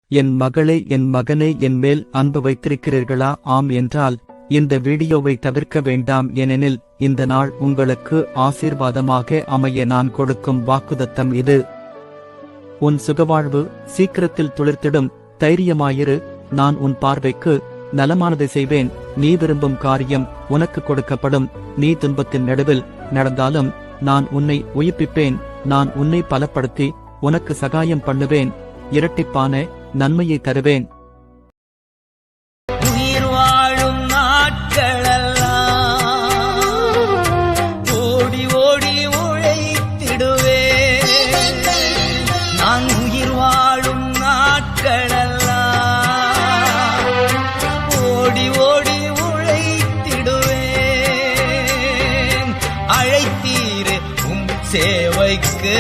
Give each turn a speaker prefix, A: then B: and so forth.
A: என் மகளே, என் மகனே, என் மேல் அன்பு வைத்திருக்கிறீர்களா? ஆம் என்றால் இந்த வீடியோவை தவிர்க்க வேண்டாம். ஏனெனில் இந்த நாள் உங்களுக்கு ஆசீர்வாதமாக அமைய நான் கொடுக்கும் வாக்குதத்தம் இது. உன் சுகவாழ்வு சீக்கிரத்தில் துளிர்த்திடும். தைரியமாயிரு. நான் உன் பார்வைக்கு நலமானதை செய்வேன். நீ விரும்பும் காரியம் உனக்கு கொடுக்கப்படும். நீ துன்பத்தின் நடுவில் நடந்தாலும் நான் உன்னை உயிர்ப்பிப்பேன். நான் உன்னை பலப்படுத்தி உனக்கு சகாயம் பண்ணுவேன். இரட்டிப்பான நன்மையை தருவேன்.
B: உயிர் வாழும் நாட்களெல்லாம் ஓடி ஓடி உழைத்திடுவேன். நான் உயிர் வாழும் நாட்களெல்லாம் ஓடி ஓடி உழைத்திடுவேன். அழைத்தீரே உம் சேவைக்கு